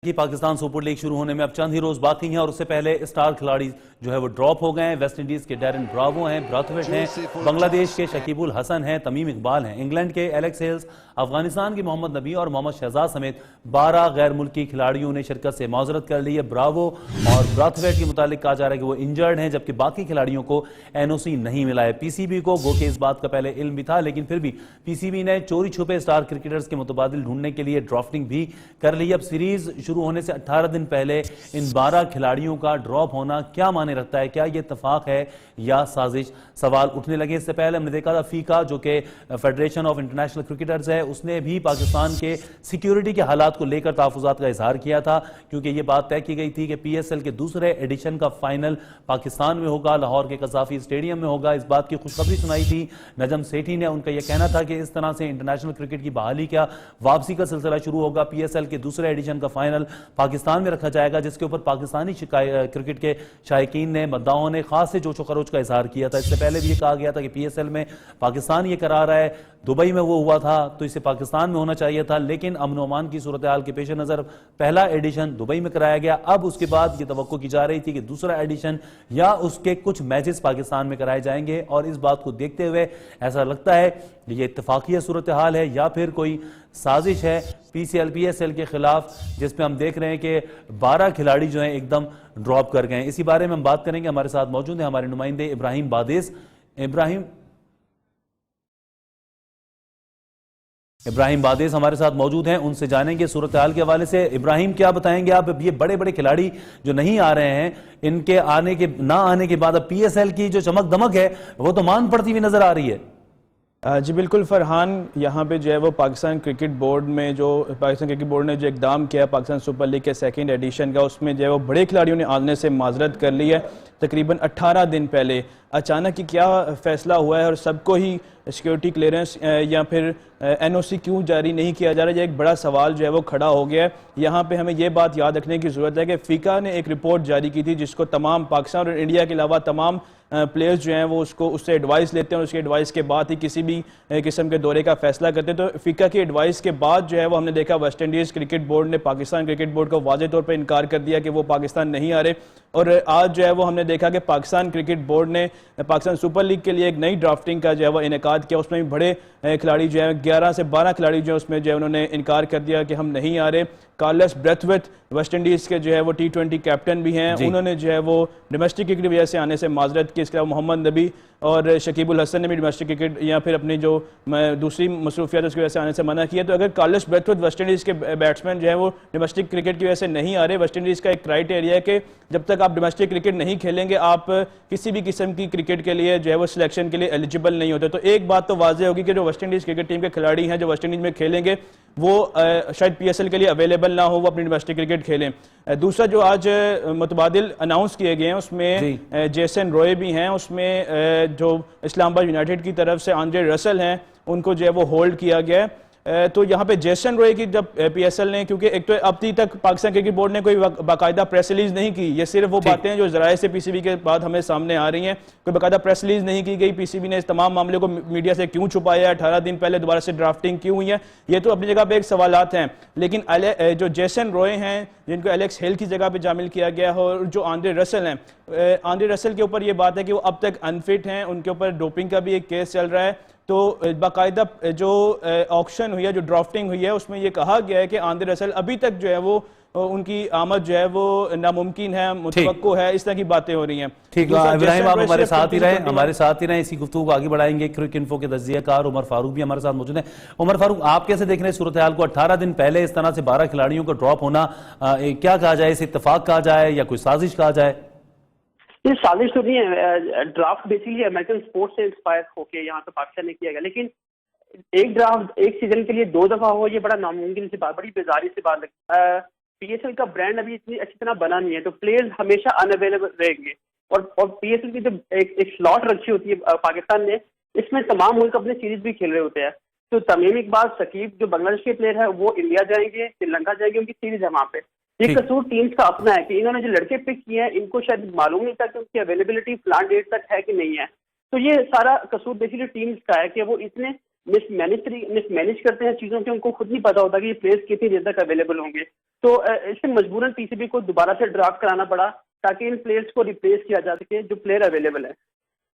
कि Pakistan super league शुरू होने में अब चंद ही रोज बाकी हैं और उससे पहले स्टार खिलाड़ी जो है वो ड्रॉप हो गए हैं। वेस्ट इंडीज के डैरन ब्रावो हैं, ब्राथवेट हैं, बांग्लादेश के शकीबुल हसन हैं, तमीम इकबाल हैं, इंग्लैंड के एलेक्स हेल्स, अफगानिस्तान के मोहम्मद नबी और मोहम्मद शहजाद समेत 12 गैर मुल्की खिलाड़ियों ने शिरकत से माजरत कर ली है। ब्रावो और ब्राथवेट के मुतालिक कहा जा रहा है कि वो इंजर्ड हैं, जबकि बाकी खिलाड़ियों को एनओसी नहीं मिला है। पीसीबी को गो के इस बात का पहले इल्म भी था, लेकिन फिर भी पीसीबी ने चोरी छुपे स्टार क्रिकेटर्स के मुतबादिल ढूंढने के लिए ड्राफ्टिंग भी कर ली। अब सीरीज शुरू होने से 18 दिन पहले इन 12 खिलाड़ियों का ड्रॉप होना क्या माने रखता है? क्या यह इत्तेफाक है या साजिश? सवाल उठने लगे। इससे पहले हमने देखा था फीका, जो कि फेडरेशन ऑफ इंटरनेशनल क्रिकेटर्स है, उसने भी पाकिस्तान के सिक्योरिटी के हालात को लेकर तहफ़्फ़ुज़ात का इजहार किया था, क्योंकि यह बात तय की गई थी कि पीएसएल के दूसरे एडिशन का फाइनल पाकिस्तान में होगा, लाहौर के कज़ाफ़ी स्टेडियम में होगा। इस बात की खुशखबरी सुनाई थी नजम सेठी ने। उनका यह कहना था कि इस तरह से इंटरनेशनल क्रिकेट की बहाली क्या वापसी का सिलसिला शुरू होगा। पीएसएल के दूसरे एडिशन का फाइनल पाकिस्तान में रखा जाएगा, जिसके ऊपर पाकिस्तानी क्रिकेट के शायकीन ने, मद्दाओं ने खास से जोशो खरोच का इजहार किया था। इससे पहले भी ये कहा गया था कि पीएसएल में पाकिस्तान ये करा रहा है, दुबई में वो हुआ था तो इसे पाकिस्तान में होना चाहिए था, लेकिन अमन ओमान की सूरत हाल के पेश नजर पहला एडिशन दुबई में कराया गया। अब उसके बाद ये तवक्को की जा रही थी कि दूसरा एडिशन या उसके कुछ मैचेस पाकिस्तान में कराए जाएंगे, और इस बात को देखते हुए ऐसा लगता है कि ये इत्तफाकिया सूरत हाल है या फिर कोई साजिश है पीएसएल के खिलाफ, जिसमें हम देख रहे हैं कि 12 खिलाड़ी जो हैं एकदम ड्रॉप कर गए। इसी बारे में हम बात करेंगे। हमारे साथ मौजूद हैं हमारे नुमाइंदे इब्राहिम बादेस हमारे साथ मौजूद हैं, उनसे जानेंगे सूरत हाल के हवाले से। इब्राहिम, क्या बताएंगे आप? ये बड़े बड़े खिलाड़ी जो नहीं आ रहे हैं, इनके ना आने के बाद अब पीएसएल की जो चमक दमक है वो तो मान पड़ती हुई नजर आ रही है। जी बिल्कुल फरहान, यहाँ पे जो है वो पाकिस्तान क्रिकेट बोर्ड ने जो इकदाम किया पाकिस्तान सुपर लीग के सेकंड एडिशन का, उसमें जो है वो बड़े खिलाड़ियों ने आने से माजरत कर ली है। तकरीबन 18 दिन पहले अचानक ही क्या फैसला हुआ है और सबको ही सिक्योरिटी क्लियरेंस या फिर एनओसी क्यों जारी नहीं किया जा रहा है, ये एक बड़ा सवाल जो है वो खड़ा हो गया है। यहाँ पे हमें ये बात याद रखने की ज़रूरत है कि फीका ने एक रिपोर्ट जारी की थी, जिसको तमाम पाकिस्तान और इंडिया के अलावा तमाम प्लेयर्स जो हैं वो उससे एडवाइस लेते हैं और उसकी एडवाइस के बाद ही किसी भी किस्म के दौरे का फैसला करते हैं। तो फीका की एडवाइस के बाद जो है वो हमने देखा वेस्ट इंडीज़ क्रिकेट बोर्ड ने पाकिस्तान क्रिकेट बोर्ड को वाज़ेह तौर पर इनकार कर दिया कि वो पाकिस्तान नहीं आ रहे, और आज जो है वो हमने देखा कि पाकिस्तान क्रिकेट बोर्ड ने पाकिस्तान सुपर लीग के लिए एक नई ड्राफ्टिंग का जो है वो इनेकाद किया। उसमें भी बड़े खिलाड़ी जो है 11 से 12 खिलाड़ी जो है उसमें जो है उन्होंने इनकार कर दिया कि हम नहीं आ रहे। कार्लोस ब्रैथवेट वेस्ट इंडीज़ के जो है वो T20 कैप्टन भी हैं, उन्होंने जो है वो डोमेस्टिक क्रिकेट की वजह से आने से माजरत की। इसके अलावा मोहम्मद नबी और शकीबुल हसन ने भी डोमेस्टिक क्रिकेट या फिर अपनी जो दूसरी मसरूफियात उसकी वजह से आने से मना किया। तो अगर कार्लोस ब्रैथवेट वेस्ट इंडीज़ के बैट्समैन जो है वो डोमेस्टिक क्रिकेट की वजह से नहीं आ रहे, वेस्ट इंडीज़ का एक क्राइटेरिया है कि जब तक आप डोमेस्टिक क्रिकेट नहीं खेलेंगे आप किसी भी किस्म की क्रिकेट के लिए जो है वो सिलेक्शन के लिए एलिजिबल नहीं होते। तो एक बात तो वाज़ेह होगी कि जो वेस्ट इंडीज़ क्रिकेट टीम के खिलाड़ी हैं जो वेस्ट इंडीज़ में खेलेंगे वो शायद पीएसएल के लिए अवेलेबल ना हो, वो अपनी डोमेस्टिक क्रिकेट खेलें। दूसरा जो आज मुतबादिल अनाउंस किए गए हैं उसमें जेसन रॉय भी हैं, उसमें जो इस्लामाबाद यूनाइटेड की तरफ से आंद्रे रसल हैं उनको जो है वो होल्ड किया गया है। तो यहाँ पे जेसन रॉय की जब पीएसएल ने, क्योंकि एक तो अब तक पाकिस्तान क्रिकेट बोर्ड ने कोई बाकायदा प्रेस रिलीज नहीं की, ये सिर्फ वो बातें हैं जो जराए से पीसीबी के बाद हमें सामने आ रही हैं, कोई बाकायदा प्रेस रिलीज नहीं की गई। पीसीबी ने इस तमाम मामले को मीडिया से क्यों छुपाया है, 18 दिन पहले दोबारा से ड्राफ्टिंग क्यों हुई है, ये तो अपनी जगह पे एक सवालात हैं। लेकिन जो जेसन रॉय हैं जिनको एलेक्स हेल की जगह पे शामिल किया गया है, और जो आंद्रे रसल हैं, आंद्रे रसल के ऊपर ये बात है कि वो अब तक अनफिट हैं, उनके ऊपर डोपिंग का भी एक केस चल रहा है। तो बाकायदा जो ऑक्शन हुई है, जो ड्राफ्टिंग हुई है, उसमें यह कहा गया है कि आंद्रे रसल अभी तक जो है वो उनकी आमद जो है वो नामुमकिन है, मुतवक्को है, इस तरह की बातें हो रही हैं। ठीक है इब्राहिम, आप हमारे साथ ही रहें, इसी गुफ्तगू को आगे बढ़ाएंगे। क्रिक इन्फो के तज्जियाकार उमर फारूक भी हमारे साथ मौजूद हैं। उमर फारूक, आप कैसे देख रहे हैं सूरत हाल को? 18 दिन पहले इस तरह से 12 खिलाड़ियों को ड्रॉप होना, क्या कहा जाए, इसे इत्तेफाक कहा जाए या कोई साजिश कहा जाए? ये साजिश तो नहीं है, ड्राफ्ट बेसिकली अमेरिकन स्पोर्ट्स से इंस्पायर होके यहाँ पे पाकिस्तान ने किया गया, लेकिन एक ड्राफ्ट एक सीजन के लिए 2 दफा हो, ये बड़ा नामुमकिन सी बात, बड़ी बेजारी सी बात लगती है। पीएसएल का ब्रांड अभी इतनी अच्छी तरह बना नहीं है, तो प्लेयर्स हमेशा अनअवेलेबल रहेंगे, और पीएसएल की जो एक स्लॉट रखी होती है पाकिस्तान ने, इसमें तमाम मुल्क अपने सीरीज भी खेल रहे होते हैं। तो तमीम इकबाल, शकीब जो बांग्लादेश के प्लेयर है वो इंडिया जाएंगे, श्रीलंका जाएंगे, उनकी सीरीज है वहाँ पे। ये कसूर टीम्स का अपना है कि इन्होंने जो लड़के पिक किए हैं इनको शायद मालूम नहीं था कि उनकी अवेलेबिलिटी प्लान डेट तक है कि नहीं है। तो ये सारा कसूर बेसिकली टीम्स का है कि वो इतने मिसमैनेज करते हैं चीजों के, उनको खुद नहीं पता होता कि ये प्लेयर्स कितनी देर तक अवेलेबल होंगे। तो इससे मजबूरन पीसीबी को दोबारा से ड्राफ्ट कराना पड़ा ताकि इन प्लेयर्स को रिप्लेस किया जा सके जो प्लेयर अवेलेबल है।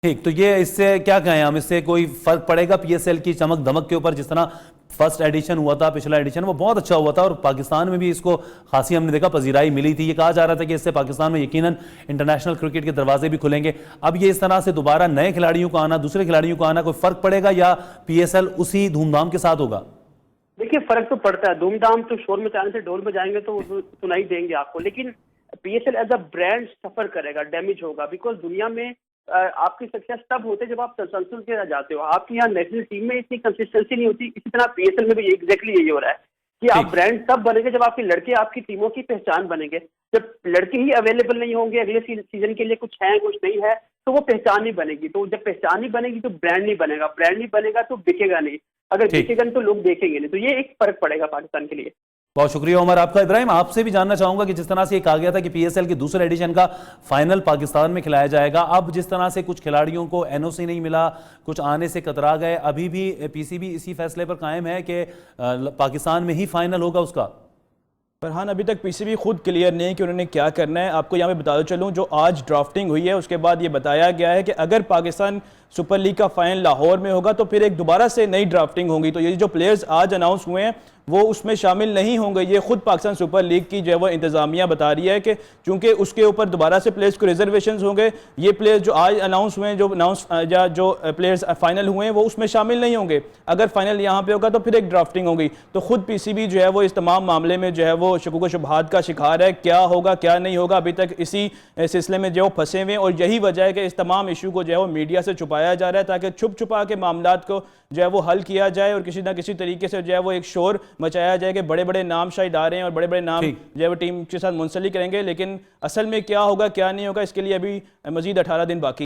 ठीक, तो ये इससे क्या कहें हम, इससे कोई फर्क पड़ेगा पीएसएल की चमक धमक के ऊपर? जिस तरह फर्स्ट एडिशन हुआ था, पिछला एडिशन, वो बहुत अच्छा हुआ था और पाकिस्तान में भी इसको खासी हमने देखा पजीराई मिली थी। ये कहा जा रहा था कि इससे पाकिस्तान में यकीनन इंटरनेशनल क्रिकेट के दरवाजे भी खुलेंगे। अब ये इस तरह से दोबारा नए खिलाड़ियों को आना, दूसरे खिलाड़ियों को आना, कोई फर्क पड़ेगा या पीएसएल उसी धूमधाम के साथ होगा? देखिए फर्क तो पड़ता है, धूमधाम तो शोर मचाने से ढोल बजाएंगे तो सुनाई देंगे आपको, लेकिन पीएसएल एज अ ब्रांड सफर करेगा, डैमेज होगा। बिकॉज दुनिया में आपकी सक्सेस तब होते जब आप तसलसल के रह जाते हो। आपकी यहाँ नेशनल टीम में इतनी कंसिस्टेंसी नहीं होती, इसी तरह पीएसएल में भी एग्जैक्टली यही हो रहा है कि आप ब्रांड तब बनेंगे जब आपके लड़के आपकी टीमों की पहचान बनेंगे। जब लड़के ही अवेलेबल नहीं होंगे, अगले सीजन के लिए कुछ है कुछ नहीं है, तो वो पहचान नहीं बनेगी। तो जब पहचान नहीं बनेगी तो ब्रांड नहीं बनेगा, ब्रांड नहीं बनेगा तो बिकेगा नहीं, अगर बिकेगा तो लोग देखेंगे नहीं। तो ये एक फर्क पड़ेगा पाकिस्तान के लिए। बहुत शुक्रिया उमर आपका। इब्राहिम, आपसे भी जानना चाहूंगा कि जिस तरह से ये कहा गया था कि पीएसएल के दूसरे एडिशन का फाइनल पाकिस्तान में खिलाया जाएगा, अब जिस तरह से कुछ खिलाड़ियों को एनओसी नहीं मिला, कुछ आने से कतरा गए, अभी भी पीसीबी इसी फैसले पर कायम है कि पाकिस्तान में ही फाइनल होगा उसका? फरहान, अभी तक पीसीबी खुद क्लियर नहीं है कि उन्होंने क्या करना है। आपको यहाँ पे बताता चलूँ, जो आज ड्राफ्टिंग हुई है उसके बाद ये बताया गया है कि अगर पाकिस्तान सुपर लीग का फाइनल लाहौर में होगा तो फिर एक दोबारा से नई ड्राफ्टिंग होगी। तो ये जो प्लेयर्स आज अनाउंस हुए हैं वो उसमें शामिल नहीं होंगे। ये खुद पाकिस्तान सुपर लीग की जो है वो इंतजामिया बता रही है कि चूंकि उसके ऊपर दोबारा से प्लेयर्स को रिजर्वेशन होंगे, ये प्लेयर्स जो आज अनाउंस हुए हैं, जो प्लेयर्स फाइनल हुए हैं, वो उसमें शामिल नहीं होंगे। अगर फाइनल यहाँ पे होगा तो फिर एक ड्राफ्टिंग होगी। तो खुद पीसीबी जो है वो इस तमाम मामले में जो है वो शकूक व शुबहात का शिकार है। क्या होगा क्या नहीं होगा, अभी तक इसी सिलसिले में जो है फंसे हुए हैं। और यही वजह है कि इस तमाम इशू को जो है वो मीडिया से छुपाया जा रहा है ताकि छुप छुपा के मामलात को जो है वो हल किया जाए और किसी ना किसी तरीके से जो है वो एक शोर मचाया जाए कि बड़े बड़े नाम शायद आ रहे हैं और बड़े बड़े नाम जो है वो टीम के साथ मुंसलिक करेंगे। लेकिन असल में क्या होगा क्या नहीं होगा, इसके लिए अभी मजीद 18 दिन बाकी।